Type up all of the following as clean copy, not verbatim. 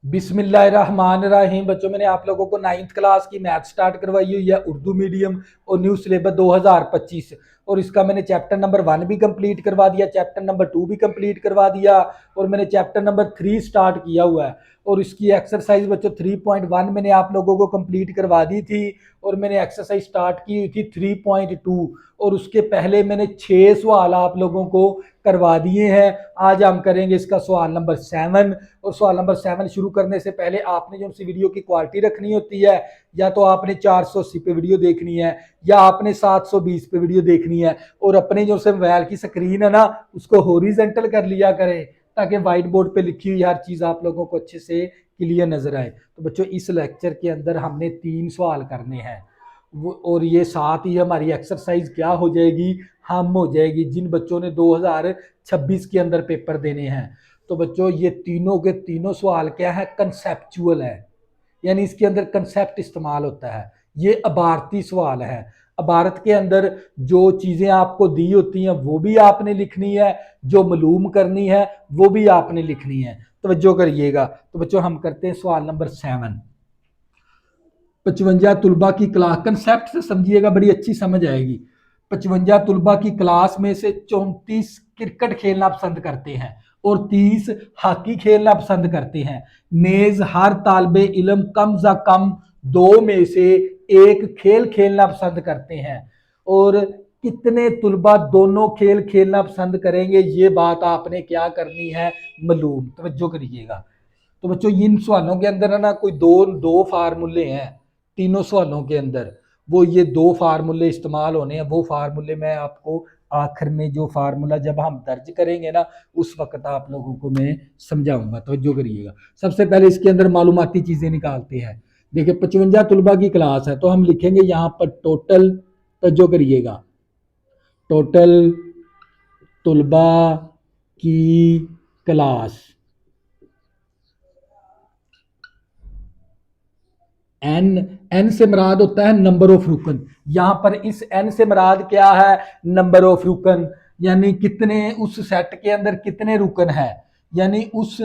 बिस्मिल्लाहिर्रहमानिर्रहीम। बच्चों, मैंने आप लोगों को 9th क्लास की मैथ स्टार्ट करवाई हुई है, उर्दू मीडियम और न्यू सिलेबस 2025। और इसका मैंने चैप्टर नंबर 1 भी कंप्लीट करवा दिया, चैप्टर नंबर 2 भी कंप्लीट करवा दिया और मैंने चैप्टर नंबर 3 स्टार्ट किया हुआ है। और इसकी एक्सरसाइज बच्चों 3.1 मैंने आप लोगों को कंप्लीट करवा दी थी और मैंने एक्सरसाइज स्टार्ट की हुई थी 3.2। और उसके पहले मैंने 6 सवाल आप लोगों को करवा दिए हैं। आज हम करेंगे इसका सवाल नंबर 7। और सवाल नंबर 7 शुरू करने से पहले आपने जो सी वीडियो की क्वालिटी रखनी होती है, या तो आपने 480 पे वीडियो देखनी है या आपने 720 पे वीडियो देखनी है। और अपने जो से मोबाइल की स्क्रीन है ना, उसको हॉरिजॉन्टल कर लिया करें ताकि व्हाइट बोर्ड पे लिखी हुई हर चीज़ आप लोगों को अच्छे से क्लियर नजर आए। तो बच्चों, इस लेक्चर के अंदर हमने 3 सवाल करने हैं और ये साथ ही हमारी एक्सरसाइज क्या हो जाएगी, हम हो जाएगी जिन बच्चों ने 2026 के अंदर पेपर देने हैं। तो बच्चों, ये तीनों के तीनों सवाल क्या है, कंसेप्चुअल है, यानी इसके अंदर कंसेप्ट इस्तेमाल होता है। ये अबारती सवाल है। अबारत के अंदर जो चीज़ें आपको दी होती हैं वो भी आपने लिखनी है, जो मालूम करनी है वो भी आपने लिखनी है। तवज्जो करिएगा। तो बच्चों, हम करते हैं सवाल नंबर 7। 55 तुलबा की क्लास, कंसेप्ट से समझिएगा, बड़ी अच्छी समझ आएगी। 55 तुलबा की क्लास में से 34 क्रिकेट खेलना पसंद करते हैं और 30 हॉकी खेलना पसंद करते हैं। नेज हर तालबे इल्म कम से कम 2 में से एक खेल खेलना पसंद करते हैं। और कितने तुलबा दोनों खेल खेलना पसंद करेंगे, ये बात आपने क्या करनी है, मालूम। तवज्जो करिएगा। तो बच्चों, इन सवालों के अंदर है ना, कोई दो दो फार्मूले हैं तीनों सवालों के अंदर। वो ये 2 फार्मूले इस्तेमाल होने हैं। वो फार्मूले मैं आपको आखिर में, जो फार्मूला जब हम दर्ज करेंगे ना, उस वक्त आप लोगों को मैं समझाऊंगा। तो जो करिएगा, सबसे पहले इसके अंदर मालूमाती चीजें निकालते हैं। देखिए, 55 तुलबा की क्लास है तो हम लिखेंगे यहाँ पर टोटल। तो जो करिएगा, टोटल तुलबा की क्लास। एन, एन से मुराद होता है नंबर ऑफ रुकन। यहां पर इस एन से मुराद क्या है, नंबर ऑफ रुकन, यानी कितने उस सेट के अंदर कितने रुकन है, यानी उस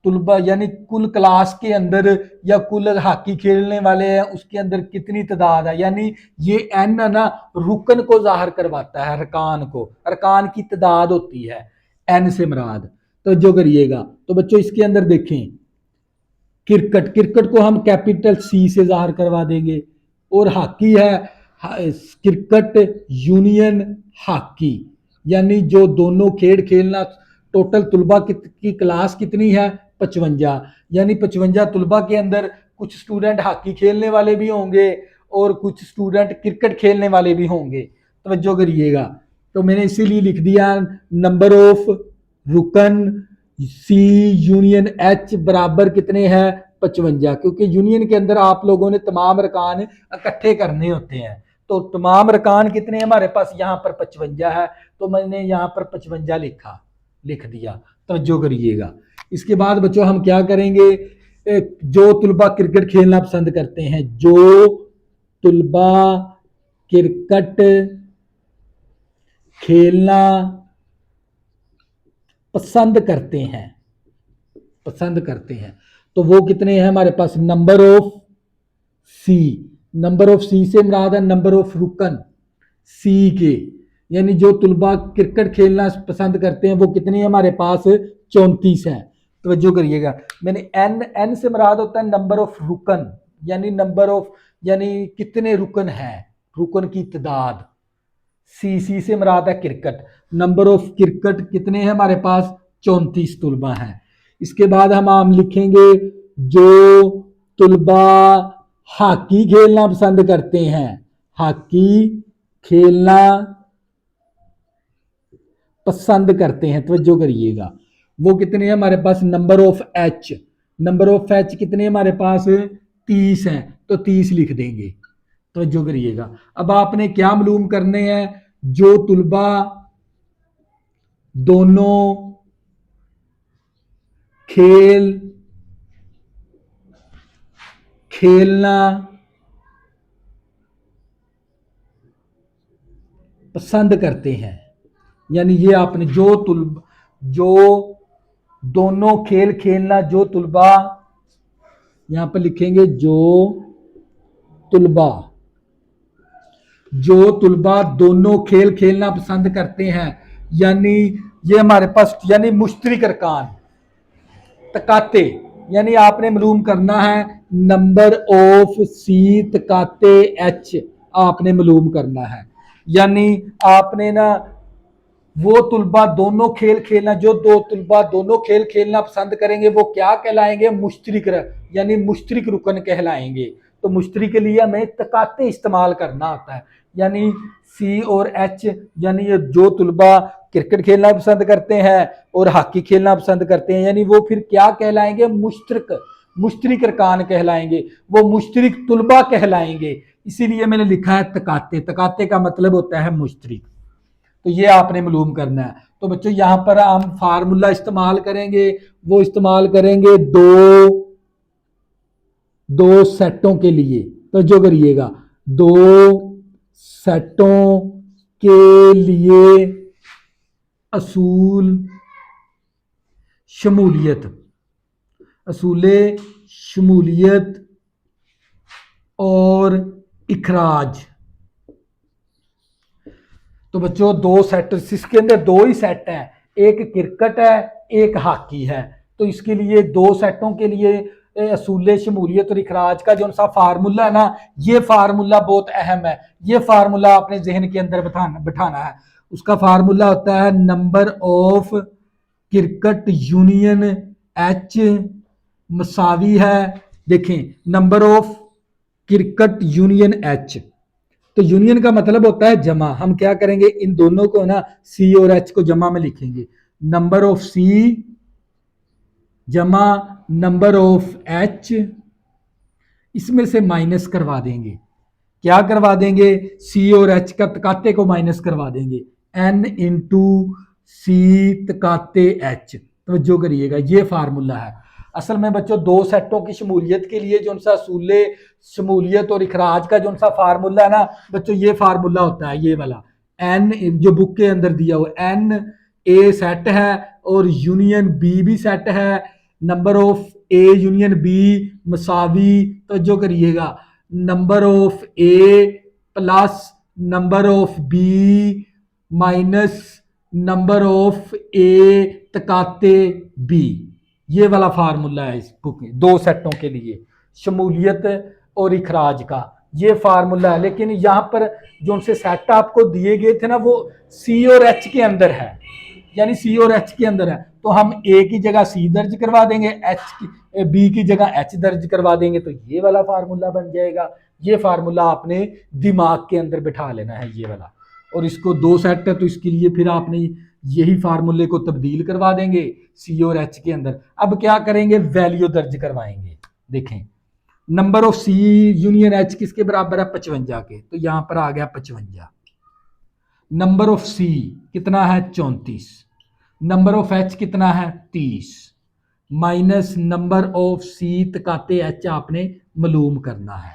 तुलबा यानी कुल क्लास के अंदर या कुल हॉकी खेलने वाले हैं उसके अंदर कितनी तादाद है। यानी ये एन है ना, रुकन को जाहिर करवाता है, अरकान को, अरकान की तादाद होती है एन से मुराद। तो जो करिएगा, तो बच्चों इसके अंदर देखें, क्रिकेट, क्रिकेट को हम कैपिटल सी से जाहिर करवा देंगे। और हॉकी है क्रिकेट यूनियन हॉकी, यानी जो दोनों खेल खेलना। टोटल तुलबा की क्लास कितनी है, 55। यानी 55 तुलबा के अंदर कुछ स्टूडेंट हॉकी खेलने वाले भी होंगे और कुछ स्टूडेंट क्रिकेट खेलने वाले भी होंगे। तवज्जो करिएगा। तो मैंने इसीलिए लिख दिया नंबर ऑफ रुकन सी यूनियन एच बराबर कितने हैं, 55, क्योंकि यूनियन के अंदर आप लोगों ने तमाम रकान इकट्ठे करने होते हैं। तो तमाम रकान कितने हमारे पास यहाँ पर 55 है, तो मैंने यहाँ पर 55 लिख दिया। तवज्जो करिएगा। इसके बाद बच्चों हम क्या करेंगे, जो तुलबा क्रिकेट खेलना पसंद करते हैं, जो तुलबा क्रिकेट खेलना पसंद करते हैं तो वो कितने हैं हमारे पास, number of C. Number of C से मुराद है नंबर ऑफ रुकन सी के, यानी जो तुलबा क्रिकेट खेलना पसंद करते हैं वो कितने हैं हमारे पास, 34 है। तवज्जो करिएगा, मैंने एन, एन से मुराद होता है नंबर ऑफ रुकन, यानी नंबर ऑफ, यानी कितने रुकन है, रुकन की तादाद। सी से मुराद है क्रिकेट। नंबर ऑफ क्रिकेट कितने हैं हमारे पास, 34 तुलबा हैं। इसके बाद हम लिखेंगे जो तुलबा हॉकी खेलना पसंद करते हैं, हॉकी खेलना पसंद करते हैं, तवज्जो करिएगा, वो कितने हैं हमारे पास, number of H. Number of H कितने हमारे पास, 30 हैं, तो 30 लिख देंगे। तवज्जो करिएगा। अब आपने क्या मालूम करने हैं, जो तुलबा दोनों खेल खेलना पसंद करते हैं, यानी ये आपने जो दोनों खेल खेलना, जो तुलबा, यहां पर लिखेंगे तुलबा जो तुलबा दोनों खेल खेलना पसंद करते हैं, यानी ये हमारे पास यानी मुश्तरिक अरकान तकाते, यानी आपने मालूम करना है नंबर ऑफ सी तकाते एच, आपने मालूम करना है। यानी आपने ना वो तुलबा दोनों खेल खेलना, जो दो तुलबा दोनों खेल खेलना पसंद करेंगे वो क्या कहलाएंगे, मुश्तरिक, यानी मुश्तरिक रुकन कहलाएंगे। तो मुश्तरिक के लिए हमें तकाते इस्तेमाल करना होता है, यानी सी और एच, यानी ये जो तुलबा क्रिकेट खेलना पसंद करते हैं और हॉकी खेलना पसंद करते हैं, यानी वो फिर क्या कहलाएंगे, मुश्तरिक अरकान कहलाएंगे, वो मुश्तरिक तुलबा कहलाएंगे। इसीलिए मैंने लिखा है तकाते, तकाते का मतलब होता है मुश्तरिक। तो ये आपने मालूम करना है। तो बच्चों यहां पर हम फार्मूला इस्तेमाल करेंगे, वो इस्तेमाल करेंगे दो सेटों के लिए। तो जो करिएगा, दो सेटों के लिए असूल शमूलियत, असूले शमूलियत और इखराज। तो बच्चों दो सेट, इसके अंदर दो ही सेट हैं, एक क्रिकेट है एक हॉकी है। तो इसके लिए दो सेटों के लिए असूल शमूलियत और इखराज का जो सा फार्मूला है ना, ये फार्मूला बहुत अहम है। ये फार्मूला अपने जहन के अंदर बिठाना है। उसका फार्मूला होता है number of cricket union H मसावी है, देखें, number of cricket union H, तो यूनियन का मतलब होता है जमा। हम क्या करेंगे, इन दोनों को ना सी और एच को जमा में लिखेंगे, नंबर ऑफ सी जमा नंबर ऑफ एच, इसमें से माइनस करवा देंगे। क्या करवा देंगे, सी और एच का तकाते को माइनस करवा देंगे, एन इंटू सी तकाते एच। तो जो करिएगा, ये फार्मूला है। असल में बच्चों दो सेटों की शमूलियत के लिए जो सा असूले शमूलियत और इखराज का जो सा फार्मूला है ना बच्चों, ये फार्मूला होता है ये वाला, एन जो बुक के अंदर दिया हुआ, एन ए सेट है और यूनियन बी भी सेट है, number of A union B मसावी, तो जो करिएगा number of A plus number of B minus number of A तकाते बी। ये वाला फार्मूला है इस बुक में दो सेटों के लिए शमूलियत और इखराज का, ये फार्मूला है। लेकिन यहाँ पर जो से सेट आपको दिए गए थे ना, वो सी और एच के अंदर है, यानी सी और एच के अंदर है। तो हम ए की जगह सी दर्ज करवा देंगे, बी की जगह एच दर्ज करवा देंगे, तो ये वाला फार्मूला बन जाएगा। ये फार्मूला आपने दिमाग के अंदर बिठा लेना है, ये वाला। और इसको दो सेट है तो इसके लिए फिर आपने यही फार्मूले को तब्दील करवा देंगे सी और एच के अंदर। अब क्या करेंगे, वैल्यू दर्ज करवाएंगे। देखें, number of C union H किसके बराबर है, 55 के, तो यहां पर आ गया 55। नंबर ऑफ सी कितना है, 34। नंबर ऑफ एच कितना है, 30, माइनस नंबर ऑफ सी तकाते एच आपने मालूम करना है।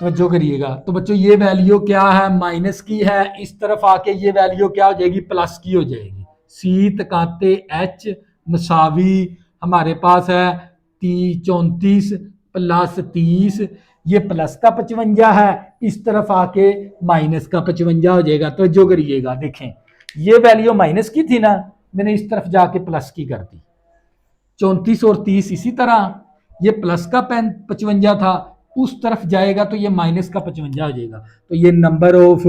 तो जो करिएगा, तो बच्चों ये वैल्यू क्या है, माइनस की है, इस तरफ आके ये वैल्यू क्या हो जाएगी, प्लस की हो जाएगी। सी तकाते एच मसावी हमारे पास है 34 प्लस 30, ये प्लस का 55 है, इस तरफ आके माइनस का 55 हो जाएगा। तो जो करिएगा, देखें ये वैल्यू माइनस की थी ना, मैंने इस तरफ जाके प्लस की कर दी। 34 और 30 इसी तरह, ये प्लस का 55 था, उस तरफ जाएगा तो ये माइनस का 55 हो जाएगा। तो ये नंबर ऑफ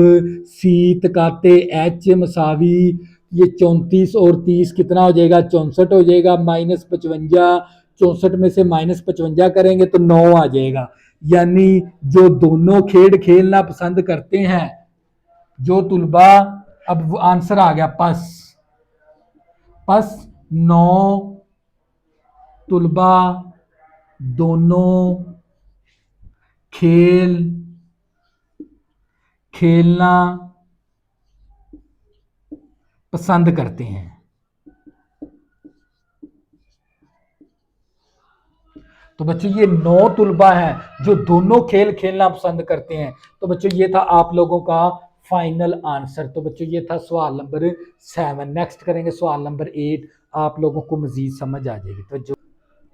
सी तकाते एच मसावी, ये 34 और 30 कितना हो जाएगा, 64 हो जाएगा, माइनस 55, 64 में से माइनस 55 करेंगे तो 9 आ जाएगा। यानी जो दोनों खेल खेलना पसंद करते हैं, जो तुलबा, अब वो आंसर आ गया पस 9 तुलबा दोनों खेलना पसंद करते हैं। तो बच्चों ये 9 तुलबा हैं जो दोनों खेल खेलना पसंद करते हैं। तो बच्चों ये था आप लोगों का फाइनल आंसर। तो बच्चों ये था सवाल नंबर 7। नेक्स्ट करेंगे सवाल नंबर 8, आप लोगों को मजीद समझ आ जाएगी। तो जो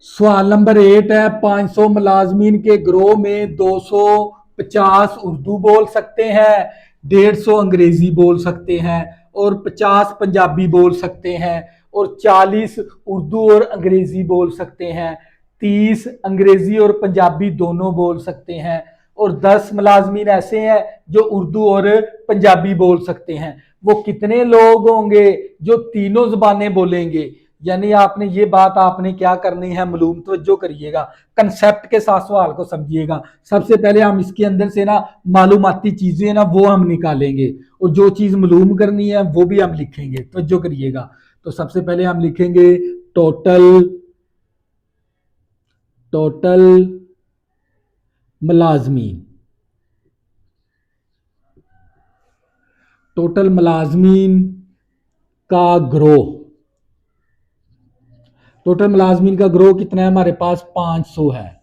सवाल नंबर 8 है, 500 मुलाजमीन के ग्रोह में 250 उर्दू बोल सकते हैं, 150 अंग्रेजी बोल सकते हैं और 50 पंजाबी बोल सकते हैं और 40 उर्दू और अंग्रेजी बोल सकते हैं, 30 अंग्रेजी और पंजाबी दोनों बोल सकते हैं और 10 मुलाजमीन ऐसे हैं जो उर्दू और पंजाबी बोल सकते हैं। वो कितने लोग होंगे जो तीनों जबानें बोलेंगे? यानी आपने ये बात आपने क्या करनी है, मालूम तवज्जो करिएगा, कंसेप्ट के साथ सवाल को समझिएगा। सबसे पहले हम इसके अंदर से ना मालूमाती चीजें ना वो हम निकालेंगे और जो चीज मालूम करनी है वो भी हम लिखेंगे। तवज्जो करिएगा। तो सबसे पहले हम लिखेंगे टोटल मुलाजमीन, टोटल मुलाजमीन का ग्रोह। टोटल मुलाजमीन का ग्रोह कितना है हमारे पास? 500 है।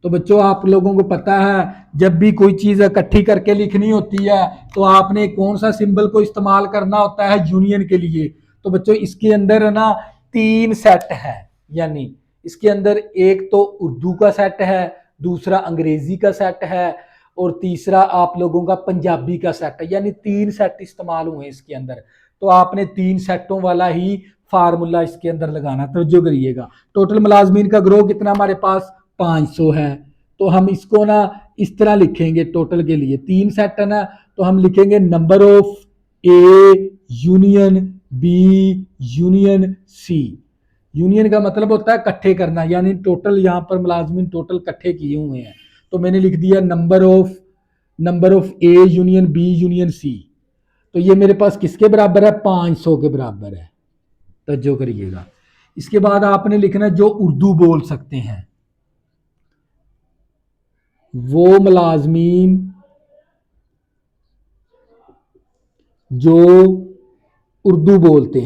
तो बच्चों आप लोगों को पता है जब भी कोई चीज इकट्ठी करके लिखनी होती है तो आपने कौन सा सिंबल को इस्तेमाल करना होता है? यूनियन के लिए। तो बच्चों इसके अंदर है ना 3 सेट है, यानी इसके अंदर एक तो उर्दू का सेट है, दूसरा अंग्रेजी का सेट है और तीसरा आप लोगों का पंजाबी का सेट है, यानी 3 सेट इस्तेमाल हुए इसके अंदर। तो आपने 3 सेटों वाला ही फार्मूला इसके अंदर लगाना। तो जो करिएगा, टोटल मुलाजमीन का ग्रोह कितना हमारे पास? 500 है। तो हम इसको ना इस तरह लिखेंगे, टोटल के लिए 3 सेट है ना, तो हम लिखेंगे number of A union B union C. Union का मतलब होता है इकट्ठे करना, यानी टोटल यहाँ पर मुलाजमीन टोटल इकट्ठे किए हुए हैं। तो मैंने लिख दिया number of A union B union C. तो ये मेरे पास किसके बराबर है? 500 के बराबर है। तवज्जो करिएगा। इसके बाद आपने लिखना जो उर्दू बोल सकते हैं, वो मुलाजमीन जो उर्दू बोलते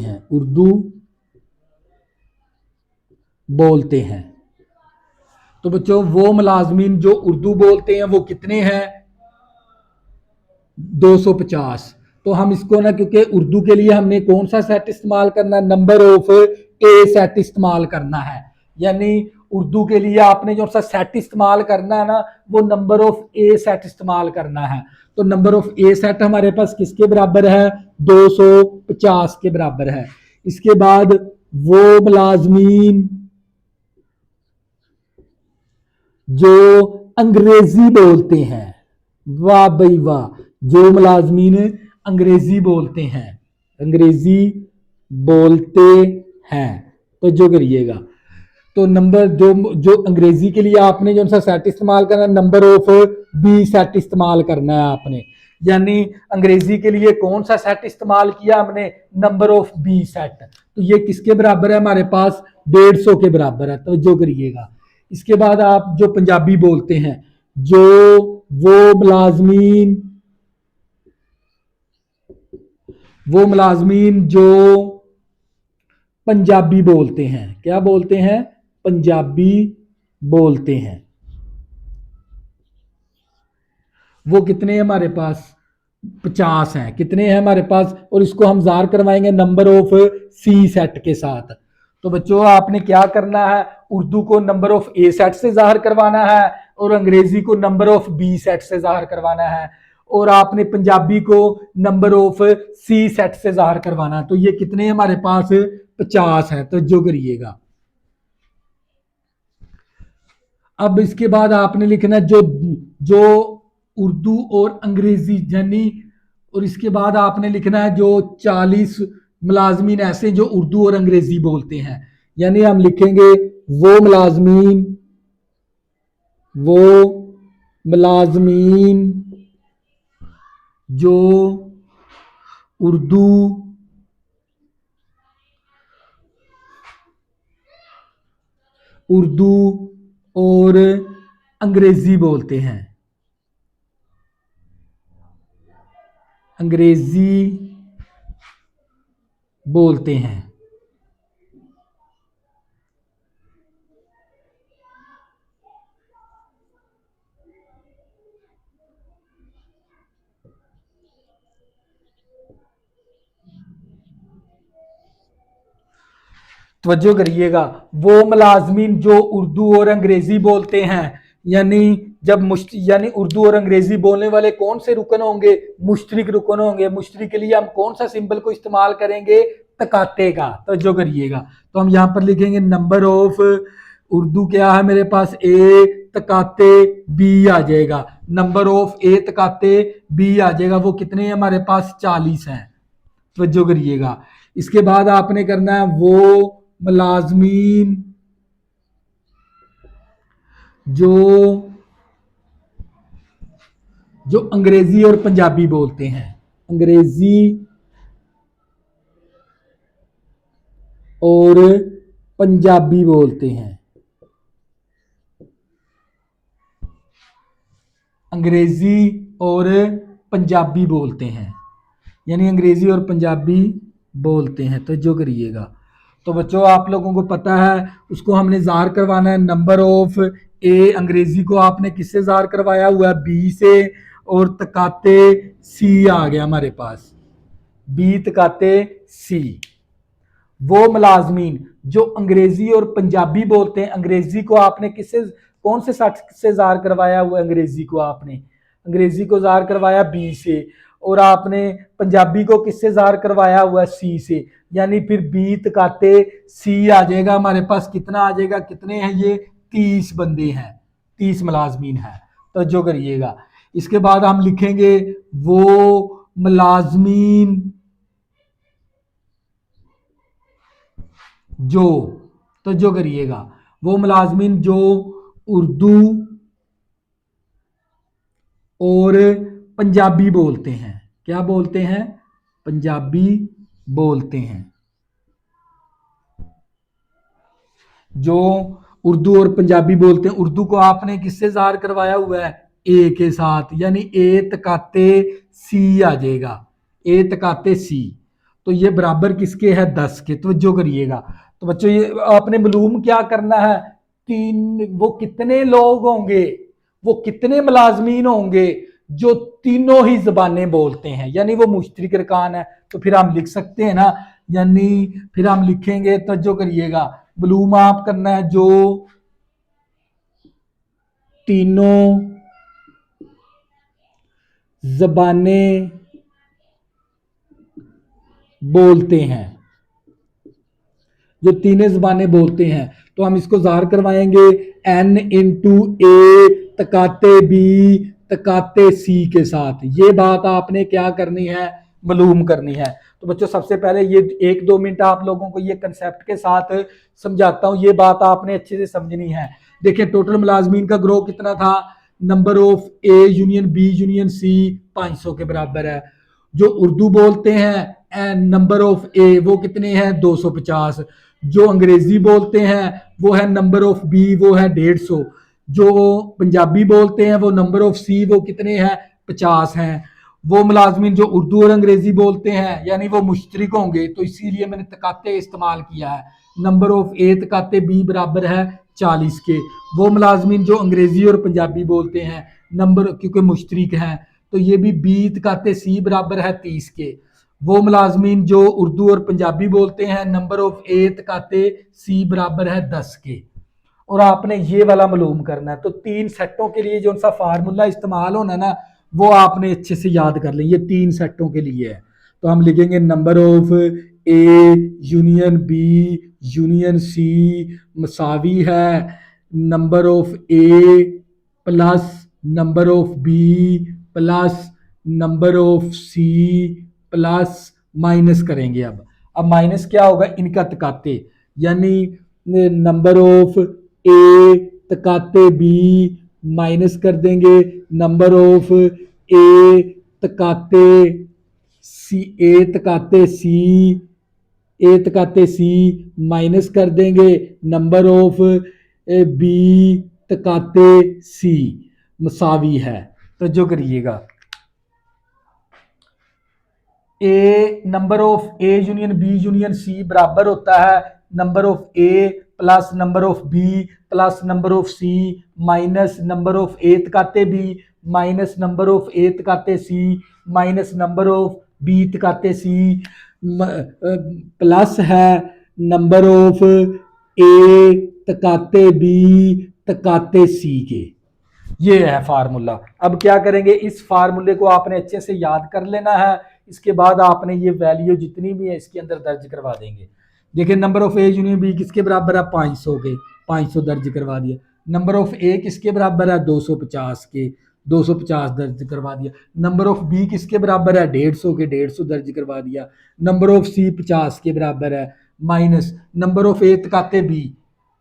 हैं। तो बच्चों वो मुलाजमीन जो उर्दू बोलते हैं वो कितने हैं? 250। तो हम इसको ना, क्योंकि उर्दू के लिए हमने कौन सा सेट इस्तेमाल करना है? नंबर ऑफ ए सेट इस्तेमाल करना है। यानी उर्दू के लिए आपने जो सा सेट इस्तेमाल करना है ना, वो नंबर ऑफ ए सेट इस्तेमाल करना है। तो नंबर ऑफ ए सेट हमारे पास किसके बराबर है? 250 के बराबर है। इसके बाद वो मुलाजमीन जो अंग्रेजी बोलते हैं, वाह भाई वाह, जो मुलाजमीन अंग्रेजी बोलते हैं, अंग्रेजी बोलते हैं। तो जो करिएगा, तो नंबर जो जो अंग्रेजी के लिए आपने जो सा सेट इस्तेमाल करना है, नंबर ऑफ बी सेट इस्तेमाल करना है आपने। यानी अंग्रेजी के लिए कौन सा सेट इस्तेमाल किया हमने? Number of B set. तो ये किसके बराबर है हमारे पास? 150 के बराबर है। तो जो करिएगा। इसके बाद आप जो पंजाबी बोलते हैं, जो वो मुलाजमीन जो पंजाबी बोलते हैं, क्या बोलते हैं? पंजाबी बोलते हैं, वो कितने हैं हमारे पास? 50 हैं। कितने हैं हमारे पास? और इसको हम जार करवाएंगे नंबर ऑफ सी सेट के साथ। तो बच्चों आपने क्या करना है? उर्दू को नंबर ऑफ ए सेट से जाहिर करवाना है और अंग्रेजी को नंबर ऑफ बी सेट से जाहिर करवाना है और आपने पंजाबी को नंबर ऑफ सी सेट से जाहिर करवाना है। तो ये कितने हमारे पास? 50 है। तो जो करिएगा। अब इसके बाद आपने लिखना जो जो उर्दू और अंग्रेजी, यानी और इसके बाद आपने लिखना है जो 40 मुलाजमीन ऐसे जो उर्दू और अंग्रेजी बोलते हैं। यानी हम लिखेंगे वो मुलाजमीन जो उर्दू और अंग्रेजी बोलते हैं, अंग्रेजी बोलते हैं। तवज्जो करिएगा, वो मुलाजमीन जो उर्दू और अंग्रेजी बोलते हैं, यानी यानी उर्दू और अंग्रेजी बोलने वाले कौन से रुकन होंगे, मुश्तरिक रुकन होंगे। मुश्तरिक के लिए हम कौन सा सिंबल को इस्तेमाल करेंगे, तकाते का। तवज्जो करिएगा, तो हम यहाँ पर लिखेंगे नंबर ऑफ, उर्दू क्या है मेरे पास, ए तकाते बी आ जाएगा, नंबर ऑफ ए तकाते बी आ जाएगा। वो कितने हैं हमारे पास, 40 हैं। तवज्जो करिएगा, इसके बाद आपने करना है वो मुलाजमीन जो अंग्रेजी और पंजाबी बोलते हैं, अंग्रेजी और पंजाबी बोलते हैं, अंग्रेजी और पंजाबी बोलते हैं, यानी अंग्रेजी और पंजाबी बोलते हैं। तो जो करिएगा, तो बच्चों आप लोगों को पता है उसको हमने ज़ार करवाना है। नंबर ऑफ ए अंग्रेजी को आपने किससे ज़ार करवाया हुआ है, बी से, और तकाते सी आ गया हमारे पास, बी तकाते सी। वो मुलाजमीन जो अंग्रेजी और पंजाबी बोलते हैं, अंग्रेजी को आपने किससे, कौन से शख्स से ज़ार करवाया हुआ, अंग्रेजी को आपने, अंग्रेजी को ज़ार करवाया बी से, और आपने पंजाबी को किससे ज़ार करवाया हुआ है, सी से, यानी फिर बी तकाते सी आ जाएगा हमारे पास। कितना आ जाएगा, कितने हैं ये, 30 बंदे हैं, 30 मुलाजमीन हैं। तो जो करिएगा, इसके बाद हम लिखेंगे वो मुलाजमीन जो, तो जो करिएगा, वो मुलाजमीन जो उर्दू और पंजाबी बोलते हैं, क्या बोलते हैं, पंजाबी बोलते हैं, जो उर्दू और पंजाबी बोलते हैं। उर्दू को आपने किससे ज़ाहिर करवाया हुआ है, ए के साथ, यानी ए तकाते सी आ जाएगा, ए तकाते सी। तो ये बराबर किसके है, 10 के। तो जो करिएगा, तो बच्चों ये आपने मालूम क्या करना है, वो कितने लोग होंगे, वो कितने मुलाजमीन होंगे जो तीनों ही जबानें बोलते हैं, यानी वो मुश्तरिक अरकान है। तो फिर हम लिख सकते हैं ना, यानी फिर हम लिखेंगे, तो जो करिएगा, मालूम आप करना है जो तीनों जबानें बोलते हैं, जो तीनों जबानें बोलते हैं। तो हम इसको ज़ाहिर करवाएंगे n इंटू ए तकाते बी तकाते सी के साथ। ये बात आपने क्या करनी है, मालूम करनी है। तो बच्चों सबसे पहले ये 1-2 मिनट आप लोगों को ये कंसेप्ट के साथ समझाता हूँ, ये बात आपने अच्छे से समझनी है। देखिए टोटल मुलाजमीन का ग्रो कितना था, number of A union B union C 500 के बराबर है। जो उर्दू बोलते हैं नंबर ऑफ ए वो कितने हैं, 250। जो अंग्रेजी बोलते हैं वो है नंबर ऑफ बी, वो है 150। जो पंजाबी बोलते हैं वो नंबर ऑफ सी, वो कितने हैं, 50 हैं। वो मुलाजमीन जो उर्दू और अंग्रेजी बोलते हैं यानी वो मुश्तरिक होंगे, तो इसीलिए मैंने तकाते इस्तेमाल किया है। नंबर ऑफ ए तकाते बी बराबर है 40 के। वो मुलाजमीन जो अंग्रेजी और पंजाबी बोलते हैं नंबर, क्योंकि मुश्तरिक हैं, तो ये भी बी तकाते सी बराबर है 30 के। वो मुलाजमीन जो उर्दू और पंजाबी बोलते हैं नंबर ऑफ ए तकाते सी बराबर है 10 के। और आपने ये वाला मालूम करना है। तो 3 सेटों के लिए जो सा फार्मूला इस्तेमाल होना ना, वो आपने अच्छे से याद कर लें, ये 3 सेटों के लिए है। तो हम लिखेंगे number of A union B union C मसावी है number of A plus number of B plus number of C plus minus करेंगे। अब माइनस क्या होगा, इनका तकाते, यानी नंबर ऑफ ए तकाते बी माइनस कर देंगे नंबर ऑफ ए तकाते सी, ए तकाते सी माइनस कर देंगे नंबर ऑफ बी तकाते सी मसावी है। तो जो करिएगा, A number of A union B union सी बराबर होता है number of A plus number of B plus number of C minus number of A तकाते B minus number of A तकाते C minus number of B तकाते C plus है number of A तकाते B तकाते C के। ये है formula. अब क्या करेंगे, इस फार्मूले को आपने अच्छे से याद कर लेना है। इसके बाद आपने ये वैल्यू जितनी भी है इसके अंदर दर्ज करवा देंगे। देखिए number of A union B किसके बराबर है, 500 के, 500 दर्ज करवा दिया। नंबर ऑफ ए किसके बराबर है, 250 के, 250 दर्ज करवा दिया। नंबर ऑफ बी किसके बराबर है, 150 के, 150 दर्ज करवा दिया। नंबर ऑफ सी 50 के बराबर है, माइनस नंबर ऑफ ए तकाते बी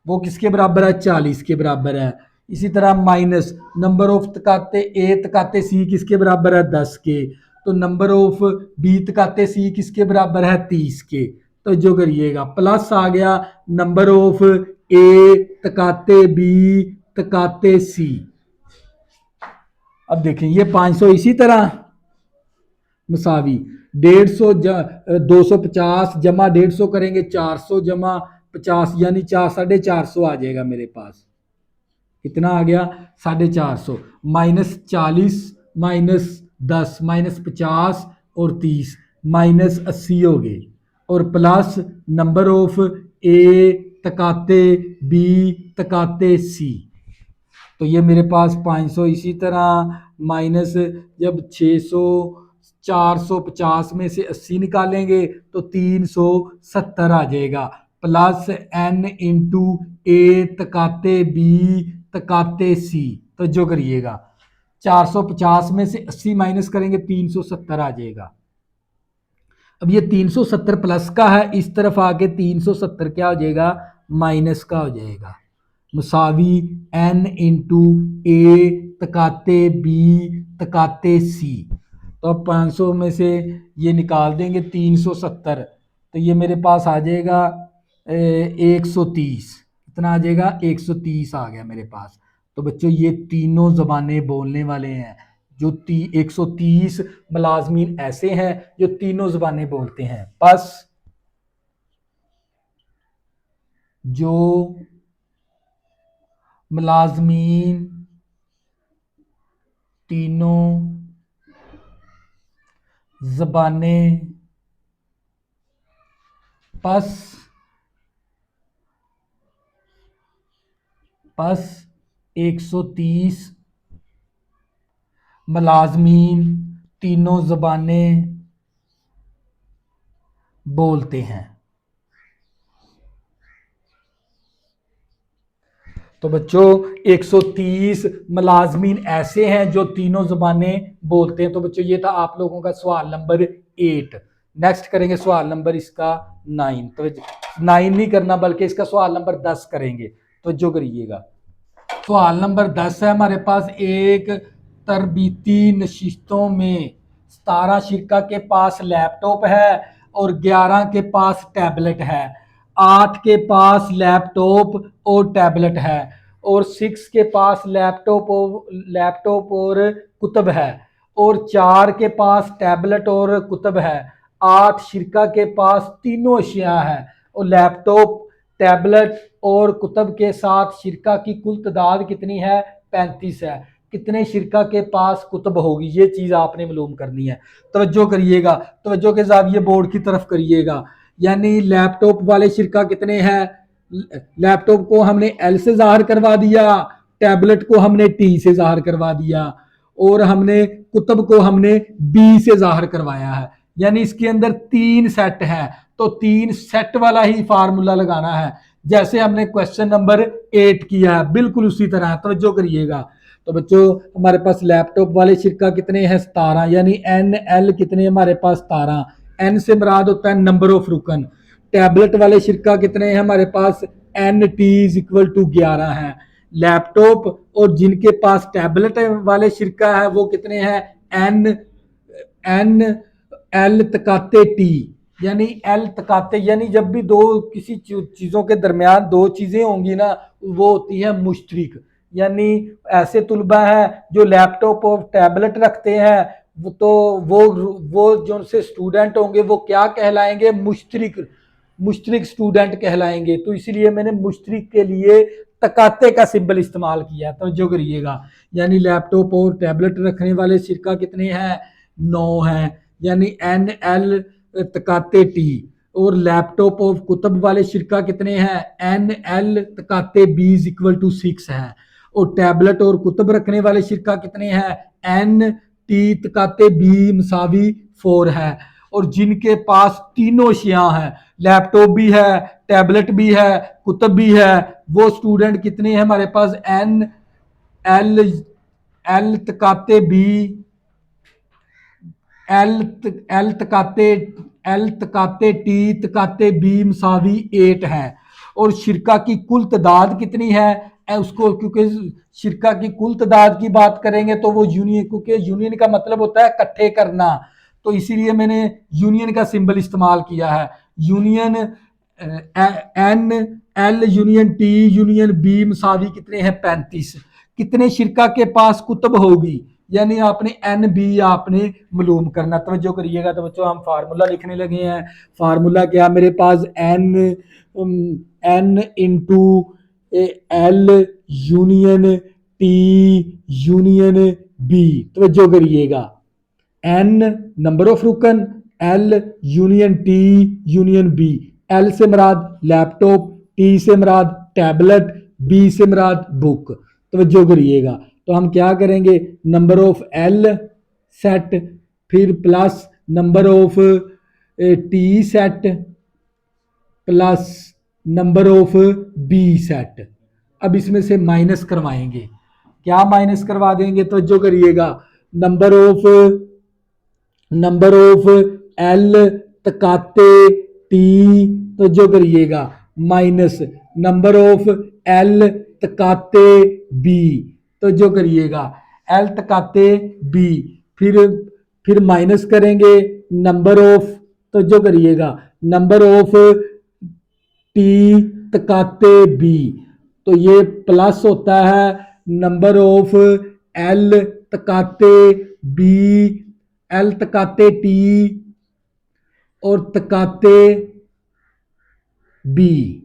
वो किसके बराबर है, 40 के बराबर है। इसी तरह माइनस नंबर ऑफ तकाते ए तकाते सी किसके बराबर है, 10 के। तो नंबर ऑफ बी तकाते सी किसके बराबर है, 30 के। तो जो करिएगा प्लस आ गया नंबर ऑफ ए तकाते बी तकाते सी। अब देखें ये 500 इसी तरह मसावी 150 250 जमा 150 करेंगे, 400 जमा 50 यानी 450 आ जाएगा मेरे पास। कितना आ गया, 450 माइनस 40 माइनस 10 माइनस 50 और 30 माइनस 80 हो गए, और प्लस नंबर ऑफ ए तकाते बी तकाते सी। तो ये मेरे पास 500 इसी तरह माइनस जब 600 450 में से 80 निकालेंगे तो 370 आ जाएगा, प्लस एन इंटू ए तकाते बी तकाते सी। तो जो करिएगा 450 में से 80 माइनस करेंगे 370 आ जाएगा। अब ये 370 प्लस का है, इस तरफ आके 370 क्या हो जाएगा, माइनस का हो जाएगा, मुसावी एन इंटू ए तकाते बी तकाते सी। तो अब 500 में से ये निकाल देंगे 370, तो ये मेरे पास आ जाएगा 130। कितना आ जाएगा, 130 आ गया मेरे पास। तो बच्चों ये तीनों ज़बानें बोलने वाले हैं। जो 130 मुलाजमीन ऐसे हैं जो तीनों ज़बानें बोलते हैं। बस जो मुलाजमीन तीनों ज़बानें बस 130 मुलाजमीन तीनों ज़बानें बोलते हैं। तो बच्चों 130 मुलाजमीन ऐसे हैं जो तीनों ज़बानें बोलते हैं। तो बच्चों ये था आप लोगों का सवाल नंबर 8। नेक्स्ट करेंगे सवाल नंबर इसका 9। तो 9 नहीं करना बल्कि इसका सवाल नंबर 10 करेंगे। तो जो करिएगा सवाल नंबर 10 है हमारे पास, एक तरबीती नशिस्तों में 17 शिरका के पास लैपटॉप है और 11 के पास टैबलेट है, 8 के पास लैपटॉप और टैबलेट है, और 6 के पास लैपटॉप और कुतब है, और 4 के पास टैबलेट और कुतब है। 8 शिरका के पास तीनों अशिया है और लैपटॉप टैबलेट और कुतब के साथ शिरका की कुल तादाद कितनी है, 35 है। कितने शिरका के पास कुतब होगी, ये चीज़ आपने मालूम करनी है। तवज्जो करिएगा, तवज्जो के साथ ये बोर्ड की तरफ करिएगा। यानी लैपटॉप वाले शिरका कितने हैं, लैपटॉप को हमने एल से ज़ाहिर करवा दिया, टैबलेट को हमने टी से ज़ाहिर करवा दिया, और हमने कुतब को हमने बी से ज़ाहिर करवाया है। यानी इसके अंदर 3 सेट है, तो 3 सेट वाला ही फार्मूला लगाना है, जैसे हमने क्वेश्चन नंबर 8 किया है, बिल्कुल उसी तरह। तवज्जो करिएगा। तो बच्चों हमारे पास लैपटॉप वाले शिरका कितने हैं, 17, यानी एन एल कितने हमारे पास 17। एन से मुराद होता है नंबर ऑफ रुकन। टैबलेट वाले शिरका कितने हैं हमारे पास, N T is equal to 11 है। लैपटॉप और जिनके पास टैबलेट वाले शिरका है वो कितने हैं, एन एल तकाते टी, यानी एल तकाते, यानी जब भी दो किसी चीज़ों के दरमियान दो चीज़ें होंगी ना वो होती है मुश्तरिक। यानी ऐसे तुलबा हैं जो लैपटॉप और टैबलेट रखते हैं, तो वो जो उनसे स्टूडेंट होंगे वो क्या कहलाएंगे, मुश्तरिक स्टूडेंट कहलाएंगे। तो इसलिए मैंने मुश्तरिक के लिए तकाते का सिंबल इस्तेमाल किया। तो जो करिएगा, यानी लैपटॉप और टैबलेट रखने वाले शिरका कितने हैं, 9 हैं। यानी एन एल तकाते टी, और लैपटॉप ऑफ कुतुब वाले शिरका कितने हैं, एन एल तकाते बी इज इक्वल टू 6 है। और टैबलेट और कुतुब रखने वाले शिरका कितने हैं, एन टी तकाते बी मसावी 4 है। और जिनके पास तीनों अशिया हैं, लैपटॉप भी है, टैबलेट भी है, कुतुब भी है, वो स्टूडेंट कितने हैं हमारे पास, एन एल एल तकाते बी एल तकाते टी तकाते बी मसावी 8 है। और शिरका की कुल तादाद कितनी है, उसको क्योंकि शिरका की कुल तादाद की बात करेंगे तो वो यूनियन, क्योंकि यूनियन का मतलब होता है इकट्ठे करना, तो इसीलिए मैंने यूनियन का सिंबल इस्तेमाल किया है। Union N L union T union B मसावी कितने हैं, 35। कितने शिरका के पास कुतुब होगी, यानी आपने एन बी आपने मालूम करना। तवज्जो करिएगा। तो बच्चों हम फार्मूला लिखने लगे हैं। फार्मूला क्या, मेरे पास N into L union T union B. तवज्जो करिएगा, एन नंबर ऑफ रुकन, L union T union B. L से मुराद लैपटॉप, टी से मुराद टैबलेट, बी से मुराद बुक। तवज्जो करिएगा। तो हम क्या करेंगे, नंबर ऑफ एल सेट, फिर plus number of T set, plus number of B set. अब इसमें से माइनस करवाएंगे। क्या माइनस करवा देंगे, तो जो करिएगा, नंबर ऑफ एल तकाते टी, तो जो करिएगा, माइनस नंबर ऑफ एल तकाते बी, तो जो करिएगा एल तकाते बी, फिर माइनस करेंगे नंबर ऑफ, तो जो करिएगा नंबर ऑफ टी तकाते बी, तो ये प्लस होता है नंबर ऑफ एल तकाते बी, एल तकाते टी और तकाते बी।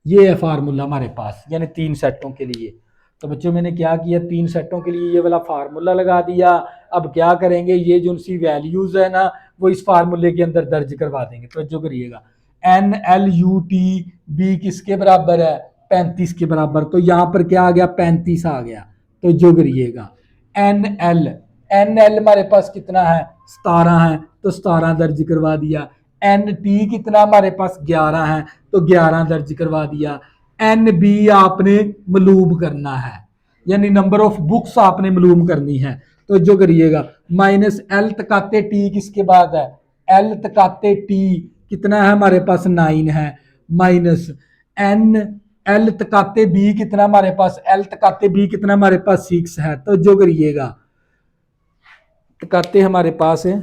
ये है फार्मूला हमारे पास, यानी 3 सेटों के लिए। तो बच्चों मैंने क्या किया, 3 सेटों के लिए ये वाला फार्मूला लगा दिया। अब क्या करेंगे, ये जो उनकी वैल्यूज है ना, वो इस फार्मूले के अंदर दर्ज करवा देंगे। तो जो करिएगा, N L U T B किसके बराबर है, 35 के बराबर। तो यहाँ पर क्या आ गया, 35 आ गया। तो जो करिएगा, एन एल हमारे पास कितना है, 17 है, तो 17 दर्ज करवा दिया। एन टी कितना हमारे पास 11 है, तो 11 दर्ज करवा दिया। एन बी आपने मालूम करना है, यानी नंबर ऑफ बुक्स आपने मालूम करनी है। तो जो करिएगा, माइनस एल तकाते टी किसके बाद है, एल तकाते टी कितना है हमारे पास, 9 है, माइनस एन एल तकाते बी कितना हमारे पास, एल तकाते बी कितना हमारे पास 6 है। तो जो करिएगा, तकाते हमारे पास है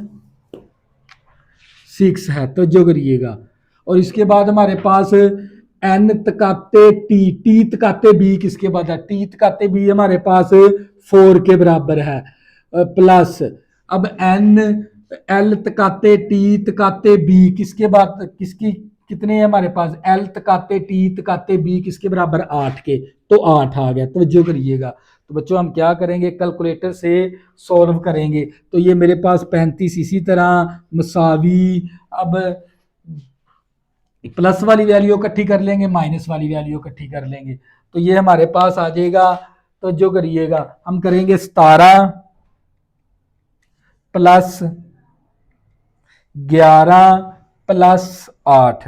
6 है, तो जो करिएगा। और इसके बाद हमारे पास एन तकाते टी तकाते बी किसके बाद है, टी तकाते बी हमारे पास 4 के बराबर है, प्लस अब एन एल तकाते टी तकाते बी किसके बाद, किसकी कितने हैं हमारे पास, एल तकाते टी तकाते बी किसके बराबर, 8 के। तो 8 आ गया। तो जो करिएगा, तो बच्चों हम क्या करेंगे, कैलकुलेटर से सॉल्व करेंगे। तो ये मेरे पास 35 इसी तरह मसावी, अब प्लस वाली वैल्यू इकट्ठी कर लेंगे, माइनस वाली वैल्यू इकट्ठी कर लेंगे, तो ये हमारे पास आ जाएगा। तो जो करिएगा, हम करेंगे 17 प्लस 11 प्लस 8,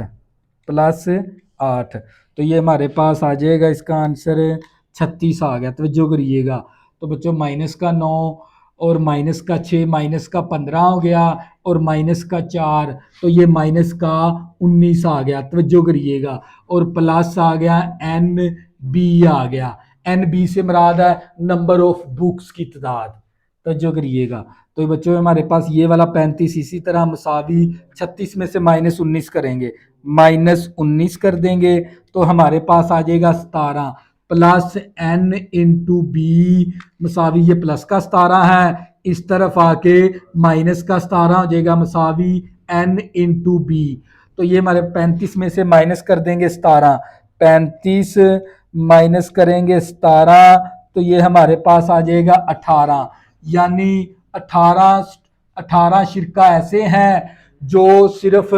तो ये हमारे पास आ जाएगा, इसका आंसर 36 आ गया। तो जो करिएगा, तो बच्चों माइनस का 9 और माइनस का 6, माइनस का 15 हो गया, और माइनस का 4, तो ये माइनस का 19 आ गया। तवज्जो करिएगा, और प्लस आ गया एन बी आ गया। एन बी से मुराद है नंबर ऑफ बुक्स की तादाद। तवज्जो करिएगा। तो बच्चों हमारे पास ये वाला 35 इसी तरह मसावी 36 में से माइनस 19 करेंगे, माइनस 19 कर देंगे, तो हमारे पास आ जाएगा 17 प्लस एन इंटू बी मसावी, ये प्लस का 17 है, इस तरफ आके माइनस का 17 हो जाएगा, मसावी एन इंटू बी। तो ये हमारे 35 में से माइनस कर देंगे 17, 35 माइनस करेंगे 17, तो ये हमारे पास आ जाएगा 18। यानी 18 शिरका ऐसे हैं जो सिर्फ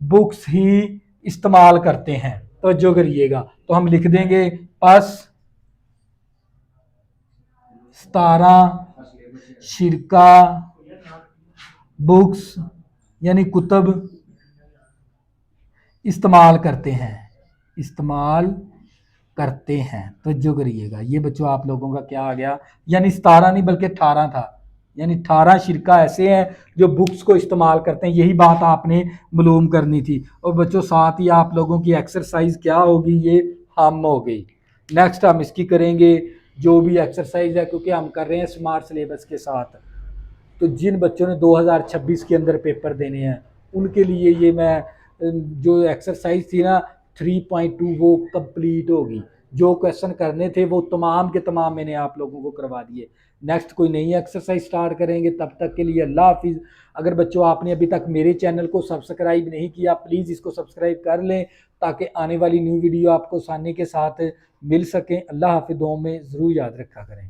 बुक्स ही इस्तेमाल करते हैं। तो जो करिएगा, तो हम लिख देंगे पस 17 शिरका बुक्स यानी कुतब इस्तेमाल करते हैं, इस्तेमाल करते हैं। तो जो करिएगा, ये बच्चों आप लोगों का क्या आ गया, यानी 17 नहीं बल्कि 18 था, यानी 18 शिरका ऐसे हैं जो बुक्स को इस्तेमाल करते हैं। यही बात आपने मालूम करनी थी। और बच्चों साथ ही आप लोगों की एक्सरसाइज क्या होगी, ये हम हो गई। नेक्स्ट हम इसकी करेंगे जो भी एक्सरसाइज है, क्योंकि हम कर रहे हैं स्मार्ट सिलेबस के साथ। तो जिन बच्चों ने 2026 के अंदर पेपर देने हैं उनके लिए ये मैं जो एक्सरसाइज थी ना 3.2 वो कंप्लीट होगी। जो क्वेश्चन करने थे वो तमाम के तमाम मैंने आप लोगों को करवा दिए। नेक्स्ट कोई नई एक्सरसाइज स्टार्ट करेंगे, तब तक के लिए अल्लाह हाफिज़। अगर बच्चों आपने अभी तक मेरे चैनल को सब्सक्राइब नहीं किया, प्लीज़ इसको सब्सक्राइब कर लें ताकि आने वाली न्यू वीडियो आपको आसानी के साथ मिल सकें। अल्लाह हाफिज़, दुआओं में ज़रूर याद रखा करें।